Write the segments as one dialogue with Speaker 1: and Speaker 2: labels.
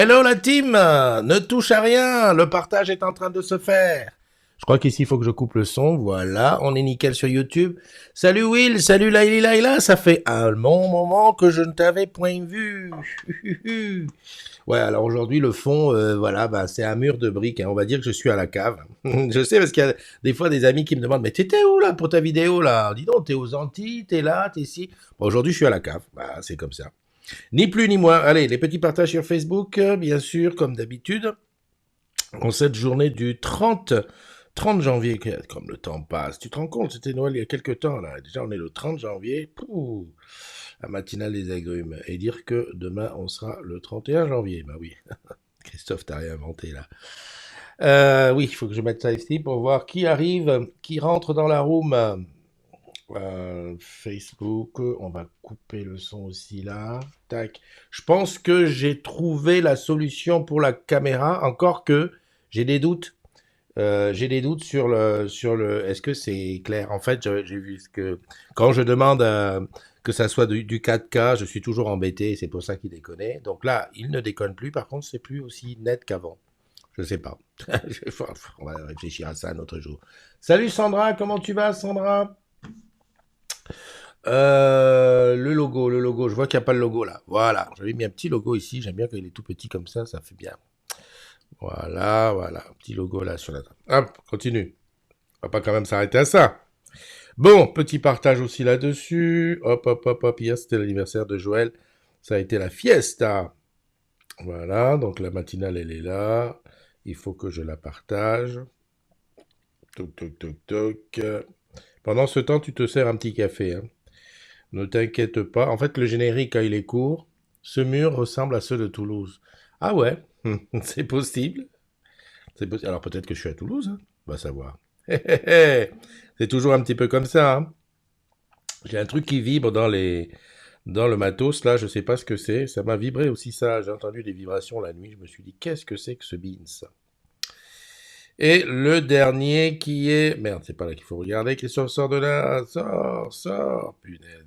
Speaker 1: Hello la team, ne touche à rien, le partage est en train de se faire. Je crois qu'ici il faut que je coupe le son, voilà, on est nickel sur YouTube. Salut Will, salut Laila, ça fait un long moment que je ne t'avais point vu. Ouais, alors aujourd'hui le fond, voilà, bah, c'est un mur de briques, hein. On va dire que je suis à la cave. Je sais parce qu'il y a des fois des amis qui me demandent, mais t'étais où là pour ta vidéo là? Dis donc, t'es aux Antilles, t'es là, t'es ici. Bon, aujourd'hui je suis à la cave, bah, c'est comme ça. Ni plus ni moins. Allez, les petits partages sur Facebook, bien sûr, comme d'habitude. En cette journée du 30 janvier, comme le temps passe. Tu te rends compte, c'était Noël il y a quelques temps, là. Déjà, on est le 30 janvier. Pouh, la matinale des agrumes. Et dire que demain, on sera le 31 janvier. Bah oui. Christophe, t'as rien inventé, là. Oui, il faut que je mette ça ici pour voir qui arrive, qui rentre dans la room. Facebook, on va couper le son aussi là. Tac. Je pense que j'ai trouvé la solution pour la caméra, encore que j'ai des doutes. J'ai des doutes sur le. Est-ce que c'est clair? En fait, j'ai vu que quand je demande que ça soit du 4K, je suis toujours embêté. C'est pour ça qu'il déconne. Donc là, il ne déconne plus. Par contre, c'est plus aussi net qu'avant. Je sais pas. On va réfléchir à ça un autre jour. Salut Sandra, comment tu vas, Sandra? Le logo, je vois qu'il n'y a pas le logo là. Voilà, j'avais mis un petit logo ici, j'aime bien quand il est tout petit comme ça fait bien. Voilà, un petit logo là sur la table. Hop, continue. On va pas quand même s'arrêter à ça. Bon, petit partage aussi là-dessus. Hop. Hier, c'était l'anniversaire de Joël. Ça a été la fiesta. Voilà, donc la matinale, elle est là. Il faut que je la partage. Toc. Pendant ce temps, tu te sers un petit café, hein. Ne t'inquiète pas. En fait, le générique, quand il est court, ce mur ressemble à ceux de Toulouse. Ah ouais, c'est possible. Alors peut-être que je suis à Toulouse, hein. On va savoir. C'est toujours un petit peu comme ça, hein. J'ai un truc qui vibre dans le matos, là, je sais pas ce que c'est. Ça m'a vibré aussi ça. J'ai entendu des vibrations la nuit. Je me suis dit, qu'est-ce que c'est que ce Beans? Et le dernier qui est... Merde, c'est pas là qu'il faut regarder. Christophe, sort de là. Sors. Punaise.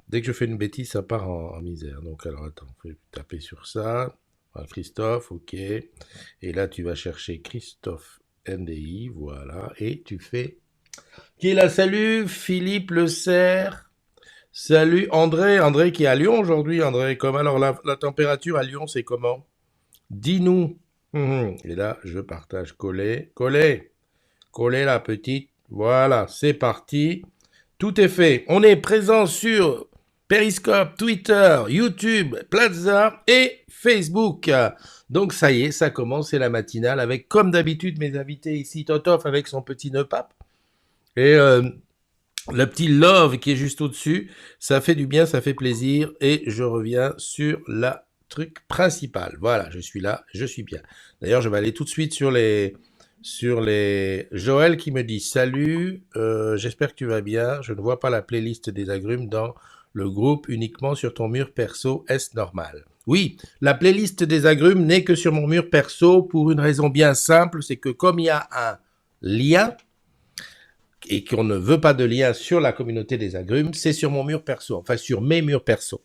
Speaker 1: Dès que je fais une bêtise, ça part en misère. Donc, alors, attends, je vais taper sur ça. Voilà, Christophe, ok. Et là, tu vas chercher Christophe NDI, voilà. Et tu fais... Qui est là? Salut, Philippe Le Serre. Salut, André qui est à Lyon aujourd'hui. André, comme alors la température à Lyon, c'est comment? Dis-nous. Et là, je partage. Coller la petite. Voilà, c'est parti. Tout est fait. On est présent sur Periscope, Twitter, YouTube, Plaza et Facebook. Donc ça y est, ça commence, c'est la matinale avec, comme d'habitude, mes invités ici, Totof avec son petit nœud pape. Et le petit Love qui est juste au-dessus. Ça fait du bien, ça fait plaisir. Et je reviens sur la truc principal. Voilà, je suis là, je suis bien. D'ailleurs, je vais aller tout de suite sur les... Joël qui me dit salut, j'espère que tu vas bien. Je ne vois pas la playlist des agrumes dans le groupe, uniquement sur ton mur perso. Est-ce normal? Oui, la playlist des agrumes n'est que sur mon mur perso pour une raison bien simple, c'est que comme il y a un lien et qu'on ne veut pas de lien sur la communauté des agrumes, c'est sur mon mur perso, enfin sur mes murs perso.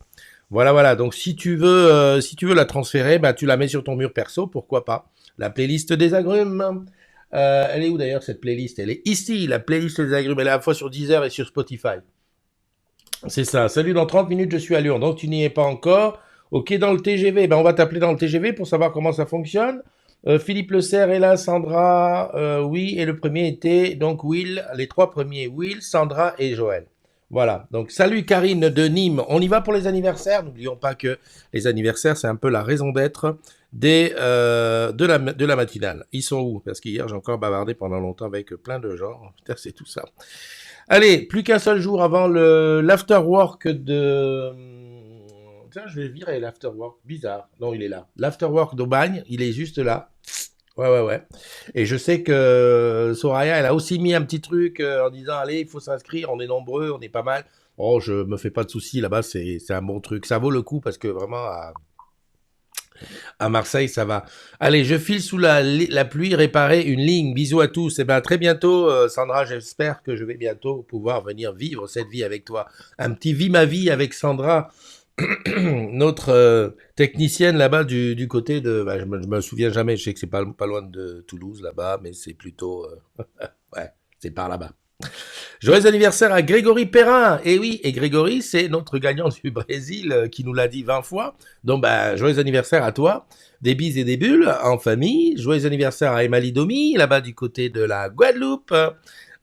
Speaker 1: Voilà. Donc si tu veux la transférer, bah tu la mets sur ton mur perso, pourquoi pas. La playlist des agrumes. Elle est où d'ailleurs cette playlist? Elle est ici, la playlist des agrumes. Elle est à la fois sur Deezer et sur Spotify. C'est ça. Salut, dans 30 minutes, je suis à Lyon. Donc tu n'y es pas encore. Ok, dans le TGV. Ben, on va t'appeler dans le TGV pour savoir comment ça fonctionne. Philippe Le Serre est là, Sandra, oui, et le premier était donc Will, les trois premiers, Will, Sandra et Joël. Voilà, donc salut Karine de Nîmes, on y va pour les anniversaires, n'oublions pas que les anniversaires c'est un peu la raison d'être de la matinale. Ils sont où? Parce qu'hier j'ai encore bavardé pendant longtemps avec plein de gens, putain c'est tout ça. Allez, plus qu'un seul jour avant l'afterwork de... Tiens, je vais virer l'afterwork. Bizarre. Non, il est là. L'afterwork d'Aubagne, il est juste là. Ouais. Et je sais que Soraya, elle a aussi mis un petit truc en disant, allez, il faut s'inscrire, on est nombreux, on est pas mal. Oh, je me fais pas de soucis, là-bas, c'est un bon truc. Ça vaut le coup parce que vraiment, à Marseille, ça va. Allez, je file sous la pluie réparer une ligne. Bisous à tous. Et bien, très bientôt, Sandra, j'espère que je vais bientôt pouvoir venir vivre cette vie avec toi. Un petit vie ma vie avec Sandra notre technicienne là-bas du côté de... Bah, je me souviens jamais, je sais que c'est pas loin de Toulouse là-bas, mais c'est plutôt... ouais, c'est par là-bas. Joyeux anniversaire à Grégory Perrin. Et oui, et Grégory, c'est notre gagnant du Brésil qui nous l'a dit 20 fois. Donc, bah, joyeux anniversaire à toi. Des bises et des bulles en famille. Joyeux anniversaire à Emily Domi, là-bas du côté de la Guadeloupe.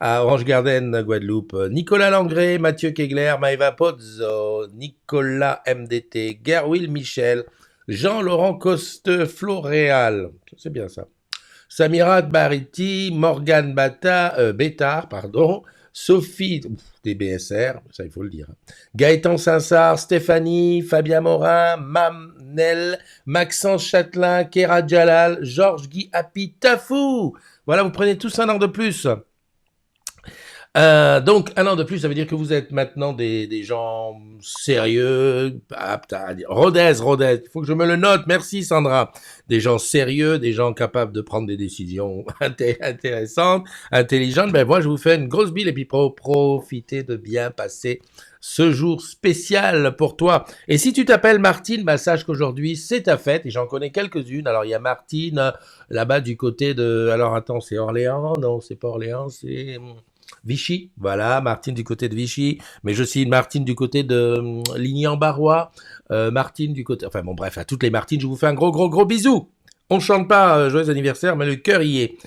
Speaker 1: À Orange Garden, Guadeloupe. Nicolas Langré, Mathieu Kegler, Maëva Pozzo, Nicolas MDT, Gerwill Michel, Jean-Laurent Coste, Floréal. C'est bien ça. Samirat Bariti, Morgane Bétard, pardon, Sophie, DBSR, ça il faut le dire, Gaëtan Sinsard, Stéphanie, Fabien Morin, Mamnel, Maxence Châtelain, Kéra Jalal, Georges Guy Happy Tafou. Voilà, vous prenez tous un an de plus. Donc, un an de plus, ça veut dire que vous êtes maintenant des gens sérieux, aptes à dire. Rodez, il faut que je me le note. Merci Sandra. Des gens sérieux, des gens capables de prendre des décisions intéressantes, intelligentes. Ben moi, je vous fais une grosse bille et puis profitez de bien passer ce jour spécial pour toi. Et si tu t'appelles Martine, bah sache qu'aujourd'hui c'est ta fête et j'en connais quelques-unes. Alors il y a Martine là-bas du côté de... Alors attends, c'est Orléans? Non, c'est pas Orléans, c'est... Vichy, voilà, Martine du côté de Vichy, mais je suis Martine du côté de Ligny-en-Barrois, Martine du côté... Enfin bon, bref, à toutes les Martines, je vous fais un gros bisou. On chante pas joyeux anniversaire, mais le cœur y est.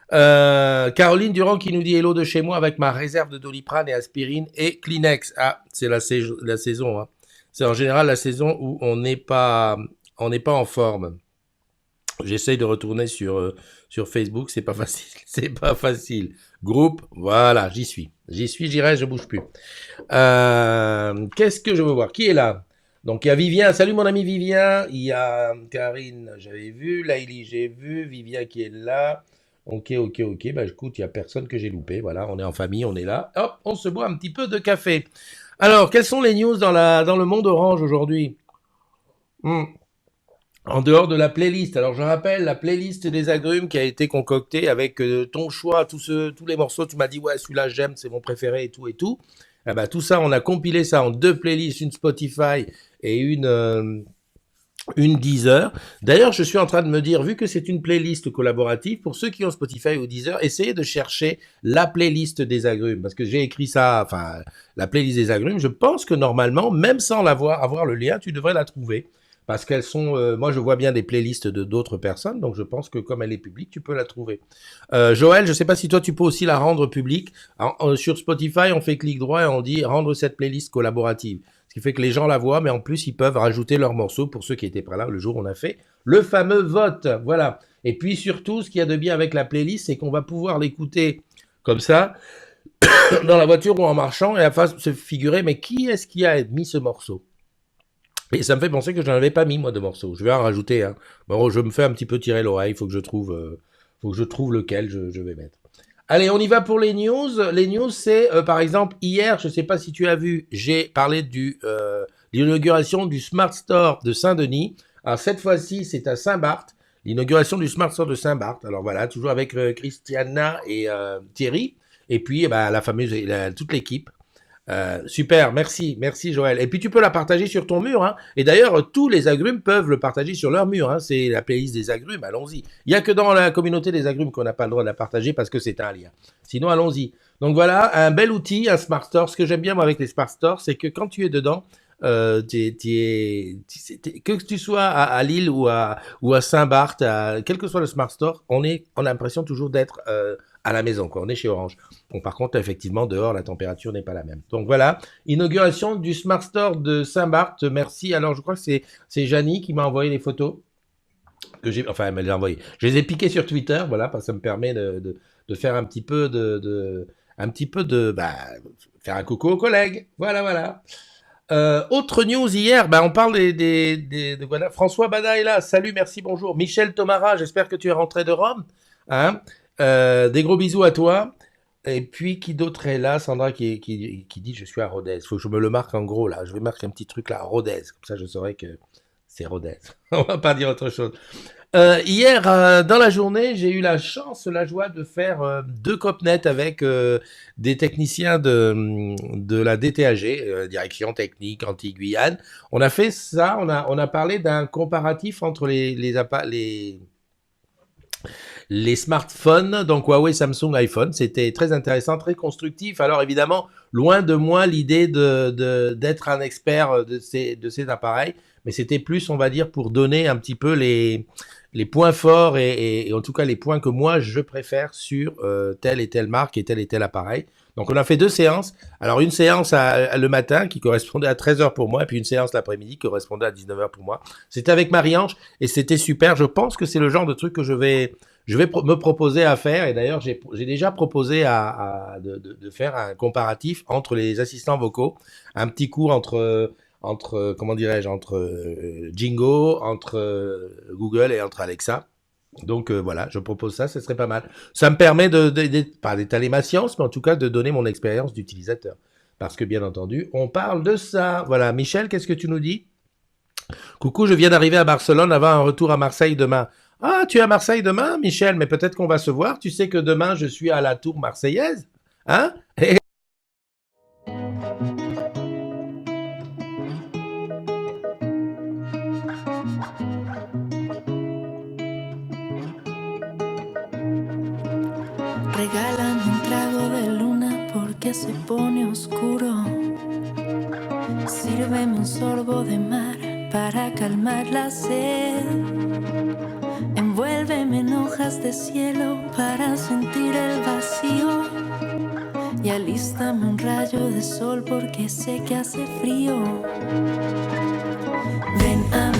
Speaker 1: Caroline Durand qui nous dit hello de chez moi avec ma réserve de Doliprane et aspirine et Kleenex. Ah, c'est la saison. Hein. C'est en général la saison où on n'est pas en forme. J'essaye de retourner sur Facebook, c'est pas facile, c'est pas facile. Groupe, voilà, j'y suis, j'irai, je bouge plus. Qu'est-ce que je veux voir? Qui est là? Donc il y a Vivien, salut mon ami Vivien, il y a Karine, j'avais vu, Laïli, j'ai vu, Vivien qui est là. Ok, bah écoute, il y a personne que j'ai loupé, voilà, on est en famille, on est là. Hop, on se boit un petit peu de café. Alors, quelles sont les news dans le monde orange aujourd'hui? En dehors de la playlist. Alors je rappelle la playlist des agrumes qui a été concoctée avec ton choix, tous les morceaux. Tu m'as dit ouais celui-là j'aime, c'est mon préféré et tout et tout. Eh ben, tout ça, on a compilé ça en 2 playlists, une Spotify et une Deezer. D'ailleurs, je suis en train de me dire, vu que c'est une playlist collaborative, pour ceux qui ont Spotify ou Deezer, essayez de chercher la playlist des agrumes, parce que j'ai écrit ça, enfin, la playlist des agrumes, je pense que normalement, même sans avoir le lien, tu devrais la trouver. Parce qu'elles sont, moi je vois bien des playlists de d'autres personnes, donc je pense que comme elle est publique, tu peux la trouver. Joël, je sais pas si toi tu peux aussi la rendre publique. Sur Spotify, on fait clic droit et on dit rendre cette playlist collaborative. Ce qui fait que les gens la voient, mais en plus ils peuvent rajouter leurs morceaux pour ceux qui étaient pas là le jour où on a fait le fameux vote. Voilà. Et puis surtout, ce qu'il y a de bien avec la playlist, c'est qu'on va pouvoir l'écouter comme ça, dans la voiture ou en marchant, et à face se figurer, mais qui est-ce qui a mis ce morceau? Et ça me fait penser que je n'en avais pas mis, moi, de morceaux. Je vais en rajouter. Hein. Bon, je me fais un petit peu tirer l'oreille. Il faut que je trouve lequel je vais mettre. Allez, on y va pour les news. Les news, c'est, par exemple, hier, je ne sais pas si tu as vu, j'ai parlé de l'inauguration du Smart Store de Saint-Denis. Alors, cette fois-ci, c'est à Saint-Barth. L'inauguration du Smart Store de Saint-Barth. Alors, voilà, toujours avec Christiana et Thierry. Et puis, la fameuse, toute l'équipe. Super, merci Joël. Et puis tu peux la partager sur ton mur. Hein. Et d'ailleurs, tous les agrumes peuvent le partager sur leur mur. Hein. C'est la playlist des agrumes, allons-y. Il n'y a que dans la communauté des agrumes qu'on n'a pas le droit de la partager parce que c'est un lien. Sinon, allons-y. Donc voilà, un bel outil, un Smart Store. Ce que j'aime bien moi avec les Smart Stores, c'est que quand tu es dedans, que tu sois à Lille ou à Saint-Barth, quel que soit le Smart Store, on a l'impression toujours d'être à la maison, quoi. On est chez Orange. Bon, par contre, effectivement, dehors, la température n'est pas la même. Donc voilà, inauguration du Smart Store de Saint-Barth. Merci. Alors, je crois que c'est Janie qui m'a envoyé les photos. Elle me les a envoyées. Je les ai piquées sur Twitter, voilà, parce que ça me permet de faire un petit peu faire un coucou aux collègues. Voilà. Autre news hier, on parle voilà, François Bada est là. Salut, merci, bonjour. Michel Tomara, j'espère que tu es rentré de Rome. Hein, des gros bisous à toi. Et puis, qui d'autre est là? Sandra qui dit je suis à Rodez. Faut que je me le marque en gros là. Je vais marquer un petit truc là, à Rodez. Comme ça, je saurai que C'est Rodez. On va pas dire autre chose. Hier, dans la journée, j'ai eu la chance, la joie de faire 2 copnets avec des techniciens de la DTAG, Direction Technique Antilles-Guyane. On a fait ça, on a parlé d'un comparatif entre les smartphones, donc Huawei, Samsung, iPhone. C'était très intéressant, très constructif. Alors évidemment, loin de moi l'idée d'être un expert de ces appareils, mais c'était plus, on va dire, pour donner un petit peu les points forts et en tout cas les points que moi je préfère sur telle et telle marque et tel appareil. Donc on a fait 2 séances. Alors une séance le matin qui correspondait à 13h pour moi et puis une séance l'après-midi qui correspondait à 19h pour moi. C'était avec Marie-Ange et c'était super. Je pense que c'est le genre de truc que je vais me proposer à faire et d'ailleurs j'ai déjà proposé de faire un comparatif entre les assistants vocaux, un petit cours entre comment dirais-je, entre Jingo, entre Google et entre Alexa. Donc voilà, je propose ça, ce serait pas mal. Ça me permet pas d'étaler ma science, mais en tout cas de donner mon expérience d'utilisateur. Parce que bien entendu, on parle de ça. Voilà, Michel, qu'est-ce que tu nous dis? Coucou, je viens d'arriver à Barcelone avant un retour à Marseille demain. Ah, tu es à Marseille demain, Michel, mais peut-être qu'on va se voir. Tu sais que demain, je suis à la tour marseillaise. Hein?
Speaker 2: Regálame un trago de luna porque se pone oscuro. Sírveme un sorbo de mar para calmar la sed. Envuélveme en hojas de cielo para sentir el vacío. Y alístame un rayo de sol porque sé que hace frío. Ven a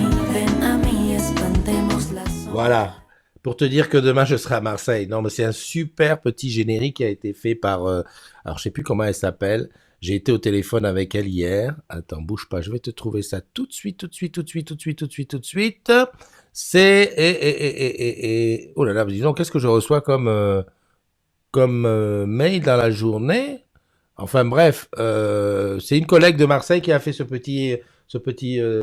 Speaker 2: mí, espantemos la sombra.
Speaker 1: Voilà. Pour te dire que demain je serai à Marseille. Non, mais c'est un super petit générique qui a été fait par. Alors je sais plus comment elle s'appelle. J'ai été au téléphone avec elle hier. Attends, bouge pas. Je vais te trouver ça tout de suite. C'est oh là là, dis donc, qu'est-ce que je reçois comme mail dans la journée. Enfin bref, c'est une collègue de Marseille qui a fait ce petit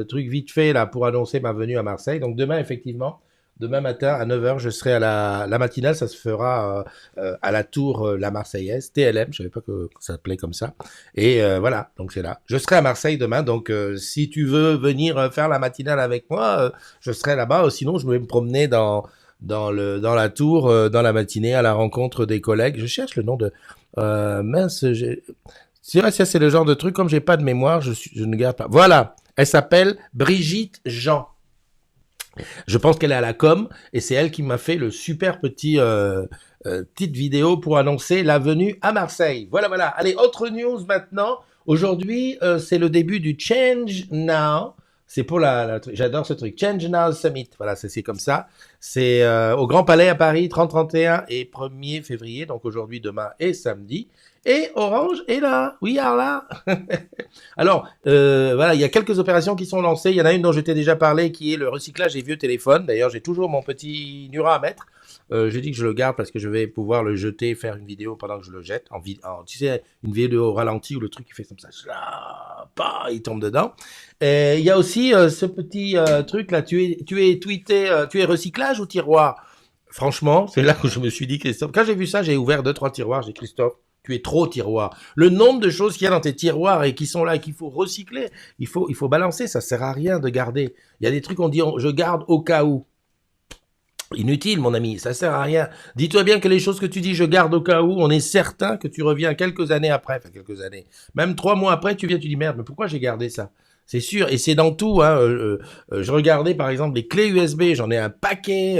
Speaker 1: truc vite fait là pour annoncer ma venue à Marseille. Donc demain effectivement. Demain matin à 9h, je serai à la matinale, ça se fera à la tour La Marseillaise, TLM, je savais pas que ça s'appelait comme ça. Et voilà, donc c'est là. Je serai à Marseille demain, donc si tu veux venir faire la matinale avec moi, je serai là-bas. Sinon, je vais me promener dans la tour, dans la matinée, à la rencontre des collègues. Je cherche le nom de... mince, c'est vrai, ça c'est le genre de truc, comme j'ai pas de mémoire, je ne garde pas. Voilà, elle s'appelle Brigitte Jean. Je pense qu'elle est à la com et c'est elle qui m'a fait le super petite vidéo pour annoncer la venue à Marseille. Voilà, voilà. Allez, autre news maintenant. Aujourd'hui, c'est le début du Change Now. C'est pour j'adore ce truc. Change Now Summit. Voilà, c'est comme ça. C'est au Grand Palais à Paris, 30, 31 et 1er février. Donc aujourd'hui, demain et samedi. Et Orange est là. We are là. Alors, voilà, il y a quelques opérations qui sont lancées. Il y en a une dont je t'ai déjà parlé, qui est le recyclage des vieux téléphones. D'ailleurs, j'ai toujours mon petit Nura à mettre. J'ai dit que je le garde parce que je vais pouvoir le jeter, faire une vidéo pendant que je le jette. Tu sais, une vidéo au ralenti où le truc il fait comme ça. Il tombe dedans. Il y a aussi ce petit truc là. Tu es recyclage ou tiroir? Franchement, c'est là que je me suis dit, Christophe. Quand j'ai vu ça, j'ai ouvert 2-3 tiroirs. J'ai dit, Christophe, tu es trop tiroir. Le nombre de choses qu'il y a dans tes tiroirs et qui sont là et qu'il faut recycler, il faut balancer. Ça sert à rien de garder. Il y a des trucs on dit, je garde au cas où. Inutile, mon ami, ça sert à rien. Dis-toi bien que les choses que tu dis, je garde au cas où, on est certain que tu reviens quelques années après, même 3 mois après, tu dis merde, mais pourquoi j'ai gardé ça? C'est sûr, et c'est dans tout. Hein. Je regardais par exemple les clés USB, j'en ai un paquet.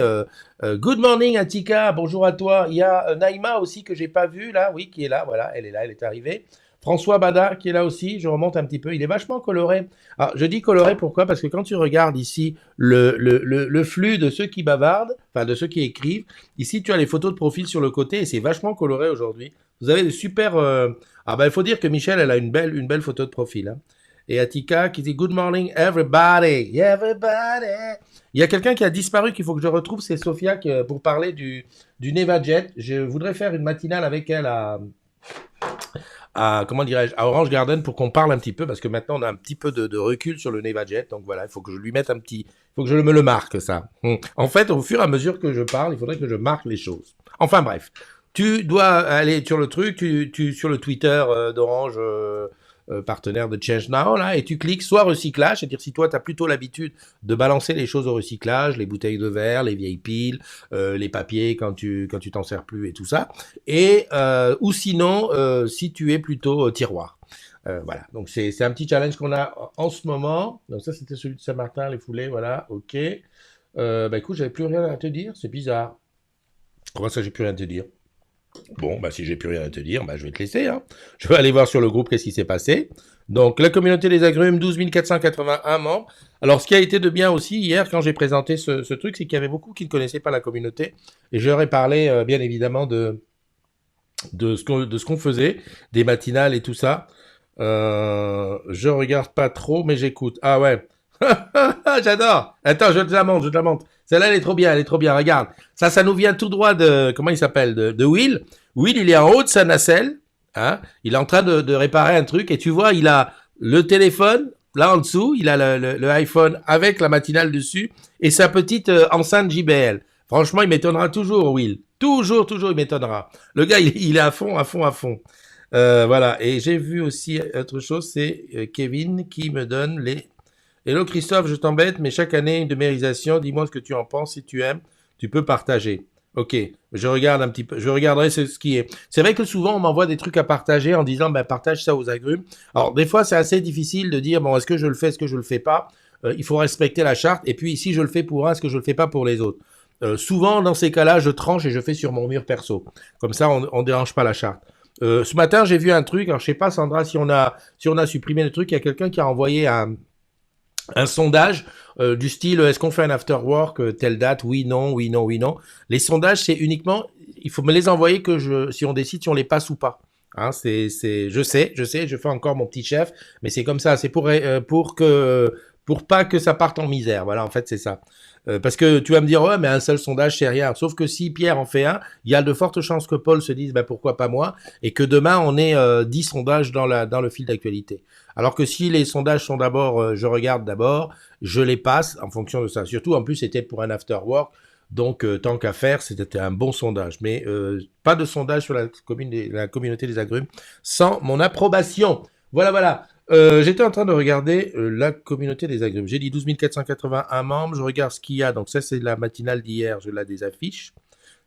Speaker 1: Good morning Atika, bonjour à toi. Il y a Naïma aussi que j'ai pas vu là, oui, qui est là, voilà, elle est là, elle est arrivée. François Bada qui est là aussi, je remonte un petit peu, il est vachement coloré. Alors, je dis coloré pourquoi? Parce que quand tu regardes ici le flux de ceux qui bavardent, enfin de ceux qui écrivent, ici tu as les photos de profil sur le côté et c'est vachement coloré aujourd'hui. Vous avez des super... Ah ben il faut dire que Michel, elle a une belle photo de profil. Hein. Et Atika qui dit « Good morning everybody, everybody ». Il y a quelqu'un qui a disparu qu'il faut que je retrouve, c'est Sophia pour parler du NevaJet. Je voudrais faire une matinale avec elle comment dirais-je, à Orange Garden pour qu'on parle un petit peu, parce que maintenant on a un petit peu de recul sur le NevaJet, donc voilà, il faut que je lui mette il faut que je me le marque, ça. En fait, au fur et à mesure que je parle, il faudrait que je marque les choses. Enfin bref, tu dois aller sur le truc, sur le Twitter d'Orange, partenaire de Change Now, là, et tu cliques soit recyclage, c'est-à-dire si toi, tu as plutôt l'habitude de balancer les choses au recyclage, les bouteilles de verre, les vieilles piles, les papiers quand tu t'en sers plus et tout ça, et ou sinon, si tu es plutôt tiroir. Voilà, donc c'est un petit challenge qu'on a en ce moment. Donc ça, c'était celui de Saint-Martin, les foulées, voilà, ok. Bah écoute, j'avais plus rien à te dire, c'est bizarre. Comment ça, j'ai plus rien à te dire? Bon, bah si j'ai plus rien à te dire, bah je vais te laisser. Hein. Je vais aller voir sur le groupe qu'est-ce qui s'est passé. Donc la communauté des agrumes, 12 481 membres. Alors ce qui a été de bien aussi hier quand j'ai présenté ce truc, c'est qu'il y avait beaucoup qui ne connaissaient pas la communauté. Et j'aurais parlé bien évidemment de ce qu'on faisait, des matinales et tout ça. Je regarde pas trop, mais j'écoute. Ah ouais. J'adore. Attends, je te la montre, je te la montre. Celle-là, elle est trop bien, elle est trop bien. Regarde. Ça nous vient tout droit de, comment il s'appelle, de Will. Will, il est en haut de sa nacelle. Hein. Il est en train de réparer un truc. Et tu vois, il a le téléphone, là en dessous. Il a le iPhone avec la matinale dessus. Et sa petite enceinte JBL. Franchement, il m'étonnera toujours, Will. Toujours, il m'étonnera. Le gars, il est à fond, à fond, à fond. Voilà. Et j'ai vu aussi autre chose, c'est Kevin qui me donne les... Hello Christophe, je t'embête, mais chaque année, une numérisation, dis-moi ce que tu en penses, si tu aimes, tu peux partager. Ok, je regarde un petit peu, je regarderai ce qui est. C'est vrai que souvent, on m'envoie des trucs à partager en disant, ben, partage ça aux agrumes. Alors, des fois, c'est assez difficile de dire, bon, est-ce que je le fais, est-ce que je le fais pas. Il faut respecter la charte, et puis, si je le fais pour un, est-ce que je le fais pas pour les autres. Souvent, dans ces cas-là, je tranche et je fais sur mon mur perso. Comme ça, on dérange pas la charte. Ce matin, j'ai vu un truc, alors je sais pas, Sandra, si on a supprimé le truc, il y a quelqu'un qui a envoyé un sondage du style est-ce qu'on fait un after work telle date, oui, non, oui, non, oui, non. Les sondages, c'est uniquement, il faut me les envoyer si on décide si on les passe ou pas. Hein, je sais, je fais encore mon petit chef, mais c'est comme ça, c'est pour pas que ça parte en misère. Voilà, en fait, c'est ça. Parce que tu vas me dire, ouais, mais un seul sondage, c'est rien. Sauf que si Pierre en fait un, il y a de fortes chances que Paul se dise, bah, pourquoi pas moi, et que demain, on ait 10 sondages dans le fil d'actualité. Alors que si les sondages sont d'abord, je regarde d'abord, je les passe en fonction de ça. Surtout, en plus, c'était pour un after work. Donc, tant qu'à faire, c'était un bon sondage. Mais pas de sondage sur la communauté des agrumes sans mon approbation. Voilà. J'étais en train de regarder la communauté des agrumes. J'ai dit 12 481 membres. Je regarde ce qu'il y a. Donc ça, c'est la matinale d'hier. Je la des affiches.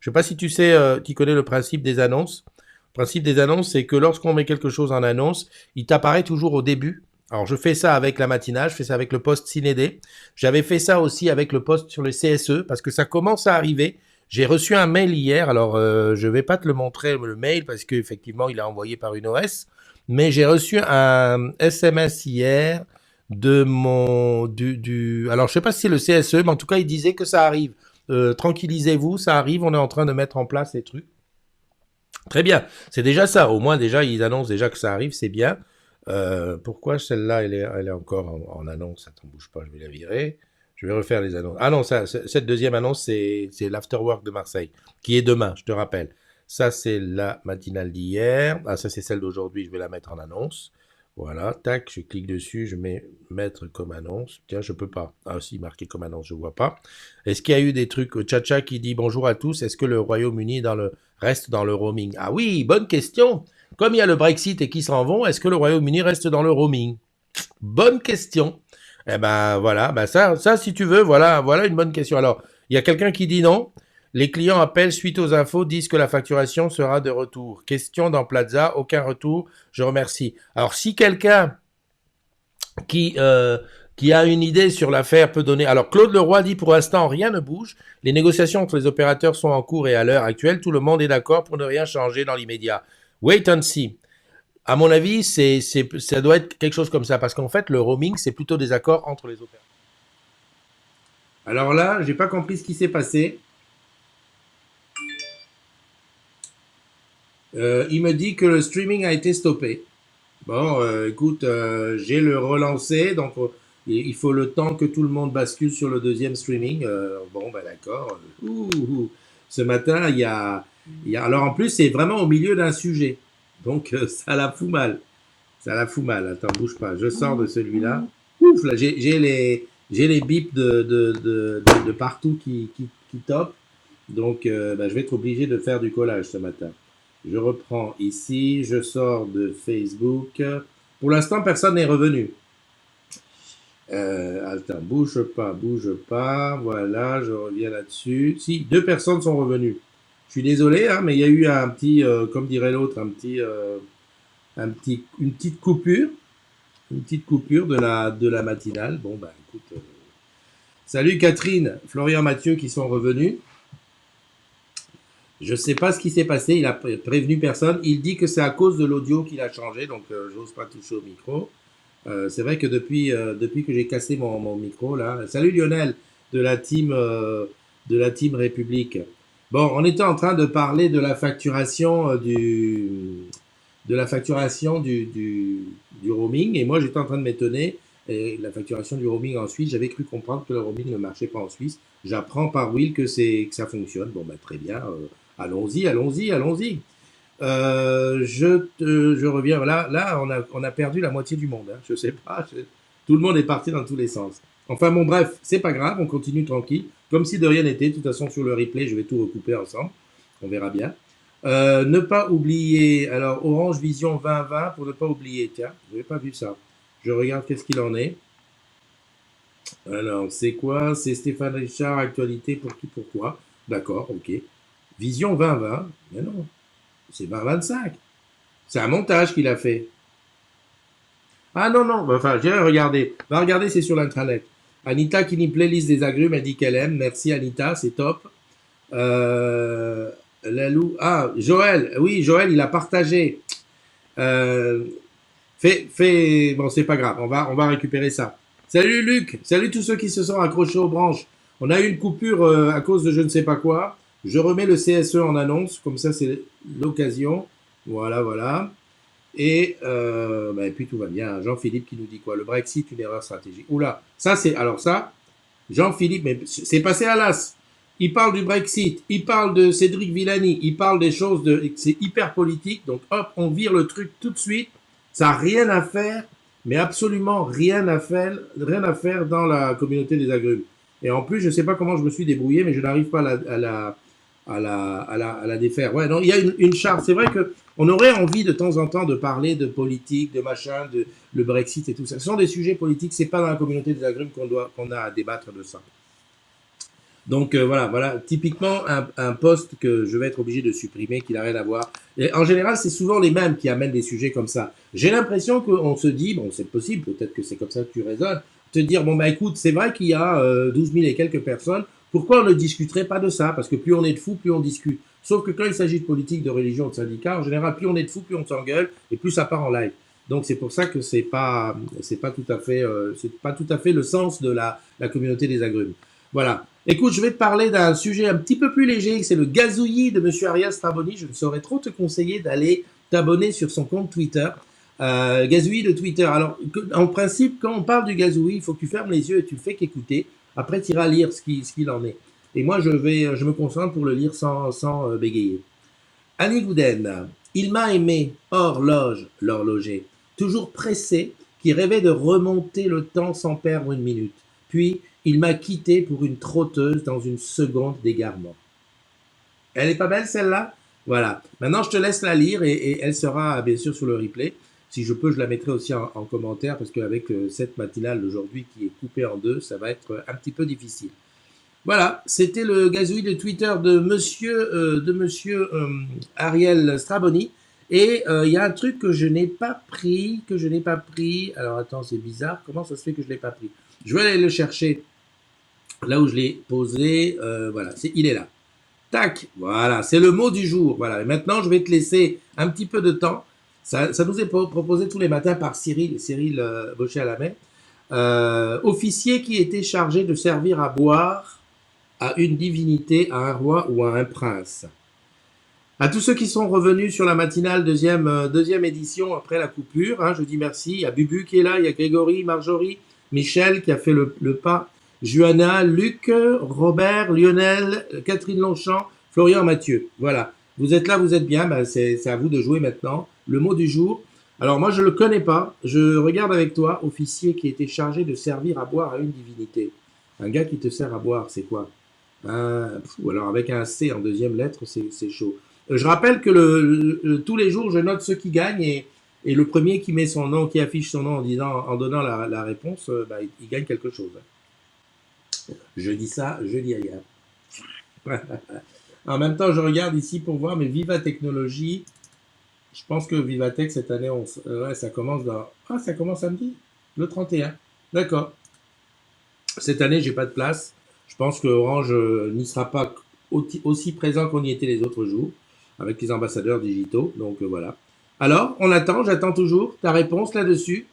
Speaker 1: Je sais pas si tu sais, tu connais le principe des annonces. Le principe des annonces, c'est que lorsqu'on met quelque chose en annonce, il t'apparaît toujours au début. Alors, je fais ça avec la matinale, je fais ça avec le post Cinédé. J'avais fait ça aussi avec le post sur le CSE, parce que ça commence à arriver. J'ai reçu un mail hier, alors je vais pas te le montrer, le mail, parce qu'effectivement, il est envoyé par une OS. Mais j'ai reçu un SMS hier de alors je sais pas si c'est le CSE, mais en tout cas, il disait que ça arrive. Tranquillisez-vous, ça arrive, on est en train de mettre en place les trucs. Très bien, c'est déjà ça. Au moins, déjà, ils annoncent déjà que ça arrive, c'est bien. Pourquoi celle-là, elle est encore en annonce? Attends, bouge pas, je vais la virer. Je vais refaire les annonces. Ah non, cette deuxième annonce, c'est l'Afterwork de Marseille, qui est demain, je te rappelle. Ça, c'est la matinale d'hier. Ah, ça, c'est celle d'aujourd'hui, je vais la mettre en annonce. Voilà, tac, je clique dessus, je mets mettre comme annonce. Tiens, je peux pas. Ah si, marqué comme annonce, je vois pas. Est-ce qu'il y a eu des trucs? Tchacha qui dit bonjour à tous. Est-ce que le Royaume-Uni reste dans le roaming? Ah oui, bonne question. Comme il y a le Brexit et qu'ils s'en vont, est-ce que le Royaume-Uni reste dans le roaming? Bonne question. Eh ben voilà, ben ça si tu veux, voilà une bonne question. Alors, il y a quelqu'un qui dit non. Les clients appellent suite aux infos, disent que la facturation sera de retour. Question dans Plaza, aucun retour, je remercie. Alors, si quelqu'un qui a une idée sur l'affaire peut donner... Alors, Claude Leroy dit pour l'instant, rien ne bouge. Les négociations entre les opérateurs sont en cours et à l'heure actuelle, tout le monde est d'accord pour ne rien changer dans l'immédiat. Wait and see. À mon avis, ça doit être quelque chose comme ça, parce qu'en fait, le roaming, c'est plutôt des accords entre les opérateurs. Alors là, j'ai pas compris ce qui s'est passé. Il me dit que le streaming a été stoppé. Bon, écoute, j'ai le relancé, donc il faut le temps que tout le monde bascule sur le deuxième streaming. Bon, bah d'accord. Ce matin, il y a... Alors en plus, c'est vraiment au milieu d'un sujet. Donc, ça la fout mal. Ça la fout mal. Attends, bouge pas. Je sors de celui-là. Ouf, là, j'ai les bips de partout qui topent. Donc, je vais être obligé de faire du collage ce matin. Je reprends ici. Je sors de Facebook. Pour l'instant, personne n'est revenu. Attends, bouge pas, bouge pas. Voilà, je reviens là-dessus. Si, 2 personnes sont revenues. Je suis désolé, hein, mais il y a eu un petit, comme dirait l'autre, une petite coupure. Une petite coupure de la matinale. Bon, bah écoute. Salut Catherine, Florian Mathieu qui sont revenus. Je sais pas ce qui s'est passé, il a prévenu personne. Il dit que c'est à cause de l'audio qu'il a changé, donc j'ose pas toucher au micro. C'est vrai que depuis que j'ai cassé mon micro là. Salut Lionel de la team République. Bon, on était en train de parler de la facturation du roaming et moi j'étais en train de m'étonner. Et la facturation du roaming en Suisse, j'avais cru comprendre que le roaming ne marchait pas en Suisse. J'apprends par Will que ça fonctionne. Bon, bah très bien. Allons-y. Je reviens. Là, on a perdu la moitié du monde. Hein. Je sais pas. Tout le monde est parti dans tous les sens. Enfin bon, bref, c'est pas grave. On continue tranquille, comme si de rien n'était. De toute façon, sur le replay, je vais tout recouper ensemble. On verra bien. Ne pas oublier. Alors, Orange Vision 2020 pour ne pas oublier. Tiens, je n'avais pas vu ça. Je regarde qu'est-ce qu'il en est. Alors, c'est quoi? C'est Stéphane Richard, actualité pour qui, pourquoi? D'accord, ok. Vision 2020. Mais non, c'est 2025. C'est un montage qu'il a fait. Ah non, non, enfin, j'irai regarder. Va regarder, c'est sur l'intranet. Anita qui dit playlist des agrumes, elle dit qu'elle aime. Merci Anita, c'est top. Lalou. Ah, Joël. Oui, Joël, il a partagé. Bon, c'est pas grave, on va récupérer ça. Salut Luc, salut tous ceux qui se sont accrochés aux branches. On a eu une coupure à cause de je ne sais pas quoi. Je remets le CSE en annonce, comme ça c'est l'occasion. Voilà. Et puis tout va bien. Jean-Philippe qui nous dit quoi? Le Brexit, une erreur stratégique. Oula, alors ça, Jean-Philippe, mais c'est passé à l'as. Il parle du Brexit, il parle de Cédric Villani, il parle des choses c'est hyper politique. Donc hop, on vire le truc tout de suite. Ça n'a rien à faire, mais absolument rien à faire dans la communauté des agrumes. Et en plus, je ne sais pas comment je me suis débrouillé, mais je n'arrive pas à la défaire. Ouais, non, il y a une charte. C'est vrai qu'on aurait envie de temps en temps de parler de politique, de machin, de le Brexit et tout ça. Ce sont des sujets politiques, c'est pas dans la communauté des agrumes qu'on a à débattre de ça. Donc voilà, typiquement un poste que je vais être obligé de supprimer, qui n'a rien à voir. Et en général, c'est souvent les mêmes qui amènent des sujets comme ça. J'ai l'impression qu'on se dit, bon, c'est possible, peut-être que c'est comme ça que tu raisonnes, te dire, bon, bah écoute, c'est vrai qu'il y a 12 000 et quelques personnes, pourquoi on ne discuterait pas de ça? Parce que plus on est de fous, plus on discute. Sauf que quand il s'agit de politique, de religion, de syndicat, en général, plus on est de fous, plus on s'engueule, et plus ça part en live. Donc c'est pour ça que c'est pas tout à fait le sens de la communauté des agrumes. Voilà. Écoute, je vais te parler d'un sujet un petit peu plus léger, c'est le gazouillis de Monsieur Ariel Straboni. Je ne saurais trop te conseiller d'aller t'abonner sur son compte Twitter. Gazouillis de Twitter. Alors, en principe, quand on parle du gazouillis, il faut que tu fermes les yeux et tu fais qu'écouter. Après, tu iras lire ce qu'il en est. Et moi, je me concentre pour le lire sans bégayer. Annie Gouden. Il m'a aimé, horloge, l'horloger. Toujours pressé, qui rêvait de remonter le temps sans perdre une minute. Puis, il m'a quitté pour une trotteuse dans une seconde d'égarement. Elle est pas belle celle-là? Voilà. Maintenant, je te laisse la lire et elle sera bien sûr sur le replay. Si je peux, je la mettrai aussi en commentaire parce qu'avec cette matinale d'aujourd'hui qui est coupée en deux, ça va être un petit peu difficile. Voilà, c'était le gazouillis de Twitter de monsieur Ariel Straboni. Et il y a un truc que je n'ai pas pris. Alors attends, c'est bizarre. Comment ça se fait que je l'ai pas pris? Je vais aller le chercher là où je l'ai posé. Voilà, il est là. Tac, voilà, c'est le mot du jour. Voilà, et maintenant je vais te laisser un petit peu de temps. Ça nous est proposé tous les matins par Cyril Baucher à la main. Officier qui était chargé de servir à boire à une divinité, à un roi ou à un prince. À tous ceux qui sont revenus sur la matinale deuxième édition après la coupure, hein, je dis merci. Il y a Bubu qui est là, il y a Grégory, Marjorie, Michel qui a fait le pas, Juana, Luc, Robert, Lionel, Catherine Longchamp, Florian, Mathieu. Voilà. Vous êtes là, vous êtes bien, c'est à vous de jouer maintenant. le mot du jour. Alors moi je le connais pas, je regarde avec toi, officier qui était chargé de servir à boire à une divinité. Un gars qui te sert à boire, c'est quoi? Alors avec un C en deuxième lettre, c'est chaud. Je rappelle que tous les jours je note ceux qui gagnent et le premier qui met son nom, qui affiche son nom en donnant la réponse, il gagne quelque chose. Je dis ça, je dis rien. En même temps, je regarde ici pour voir, mais Viva Technologie, je pense que Vivatech cette année, ça commence ça commence samedi, le 31. D'accord. Cette année, j'ai pas de place. Je pense que Orange n'y sera pas aussi présent qu'on y était les autres jours, avec les ambassadeurs digitaux. Donc voilà. Alors, j'attends toujours ta réponse là-dessus.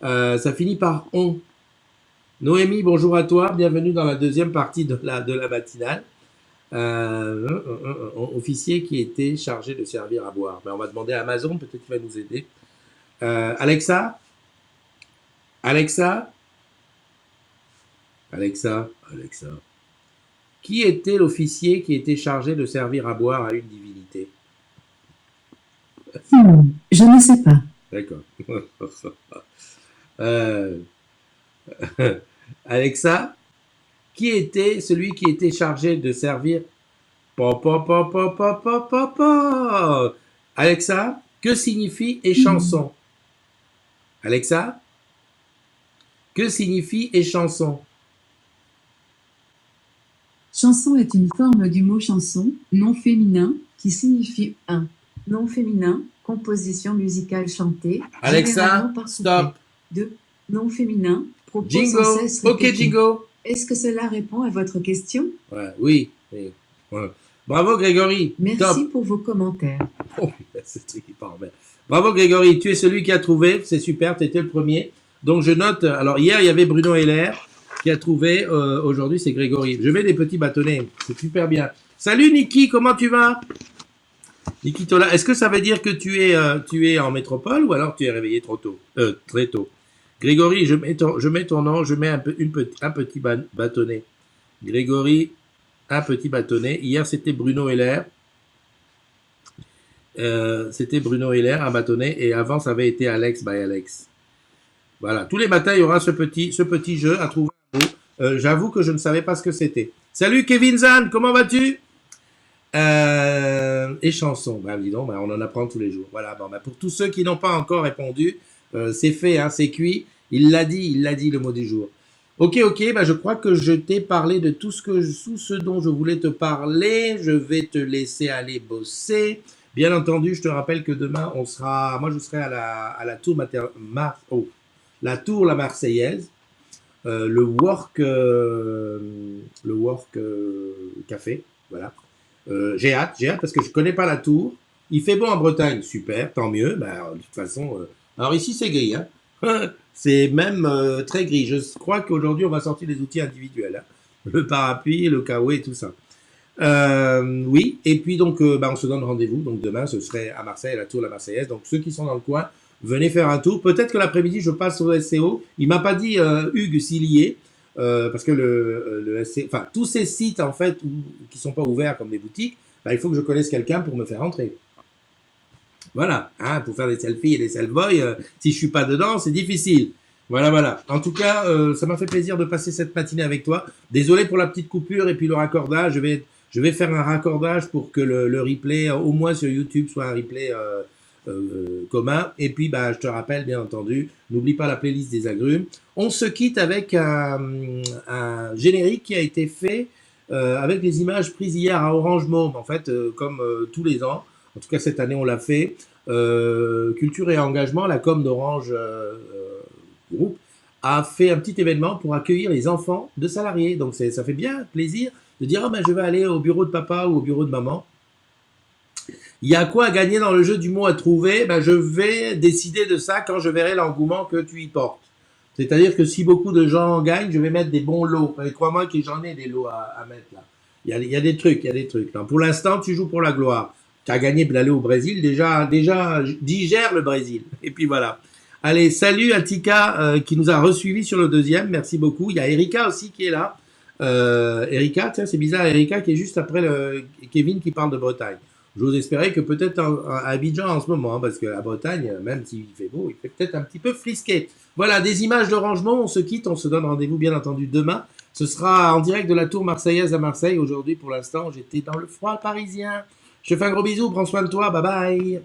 Speaker 1: Ça finit par on. Noémie, bonjour à toi. Bienvenue dans la deuxième partie de la matinale. Officier qui était chargé de servir à boire. On va demander à Amazon, peut-être qu'il va nous aider. Alexa, qui était l'officier qui était chargé de servir à boire à une divinité?
Speaker 3: Je ne sais pas.
Speaker 1: D'accord. Alexa, qui était celui qui était chargé de servir? Alexa, que signifie échanson? Alexa, que signifie échanson?
Speaker 3: Chanson est une forme du mot chanson, nom féminin, qui signifie un. Nom féminin, composition musicale chantée.
Speaker 1: Alexa,
Speaker 3: par
Speaker 1: stop.
Speaker 3: 2. Nom féminin, propos
Speaker 1: Jingo.
Speaker 3: sans cesse
Speaker 1: Ok,
Speaker 3: répétés.
Speaker 1: Jingo.
Speaker 3: Est-ce que cela répond à votre question?
Speaker 1: Ouais, oui. Ouais. Bravo Grégory.
Speaker 3: Merci
Speaker 1: Top.
Speaker 3: pour vos commentaires.
Speaker 1: Oh, ce truc qui part bien. Bravo Grégory, tu es celui qui a trouvé, c'est super, tu étais le premier. Donc je note, alors hier il y avait Bruno Heller qui a trouvé, aujourd'hui c'est Grégory. Je mets des petits bâtonnets, c'est super bien. Salut Niki, comment tu vas? Niki Tola, est-ce que ça veut dire que tu es en métropole ou alors tu es réveillé très tôt? Grégory, je mets ton nom, je mets un petit bâtonnet. Grégory, un petit bâtonnet. Hier c'était Bruno Heller. Un bâtonnet, et avant ça avait été Alex by Alex. Voilà, tous les matins il y aura ce petit jeu à trouver un mot. J'avoue que je ne savais pas ce que c'était. Salut Kevin Zan, comment vas-tu? Et chanson, dis donc, on en apprend tous les jours. Voilà, pour tous ceux qui n'ont pas encore répondu, c'est fait, hein, c'est cuit. Il l'a dit le mot du jour. Ok, je crois que je t'ai parlé de tout ce dont je voulais te parler. Je vais te laisser aller bosser. Bien entendu, je te rappelle que demain, moi je serai à la tour la Marseillaise, le work café, voilà. J'ai hâte parce que je connais pas la tour. Il fait bon en Bretagne, super, tant mieux. De toute façon, alors ici c'est gris, hein. C'est même très gris. Je crois qu'aujourd'hui on va sortir des outils individuels, hein. Le parapluie, le kawaii et tout ça. Oui, et puis donc on se donne rendez-vous. Donc demain ce serait à Marseille, à la tour la Marseillaise. Donc ceux qui sont dans le coin, venez faire un tour. Peut-être que l'après-midi je passe au SCO. Il m'a pas dit Hugues s'il y est, parce que le SCO, enfin tous ces sites en fait qui sont pas ouverts comme des boutiques, il faut que je connaisse quelqu'un pour me faire entrer. Voilà, hein, pour faire des selfies et des self-boys, si je suis pas dedans, c'est difficile. Voilà. En tout cas, ça m'a fait plaisir de passer cette matinée avec toi. Désolé pour la petite coupure et puis le raccordage. Je vais faire un raccordage pour que le replay, au moins sur YouTube, soit un replay commun. Et puis, je te rappelle, bien entendu, n'oublie pas la playlist des agrumes. On se quitte avec un générique qui a été fait avec les images prises hier à Orange Môme, en fait, comme tous les ans. En tout cas, cette année, on l'a fait. Culture et engagement, la com d'Orange Group, a fait un petit événement pour accueillir les enfants de salariés. Donc, ça fait bien plaisir de dire je vais aller au bureau de papa ou au bureau de maman. Il y a quoi à gagner dans le jeu du mot à trouver? Je vais décider de ça quand je verrai l'engouement que tu y portes. C'est-à-dire que si beaucoup de gens gagnent, je vais mettre des bons lots. Crois-moi que j'en ai des lots à mettre là. Il y a des trucs. Non, pour l'instant, tu joues pour la gloire. Tu as gagné d'aller au Brésil. Déjà, digère le Brésil. Et puis voilà. Allez, salut à Tika qui nous a resuivis sur le deuxième. Merci beaucoup. Il y a Erika aussi qui est là. Erika, tiens, c'est bizarre. Erika qui est juste après Kevin qui parle de Bretagne. J'ose espérer que peut-être à Abidjan en ce moment, hein, parce que la Bretagne, même s'il fait beau, il fait peut-être un petit peu frisqué. Voilà, des images de rangement, on se quitte, on se donne rendez-vous bien entendu demain. Ce sera en direct de la tour marseillaise à Marseille. Aujourd'hui, pour l'instant, j'étais dans le froid parisien. Je te fais un gros bisou, prends soin de toi, bye bye.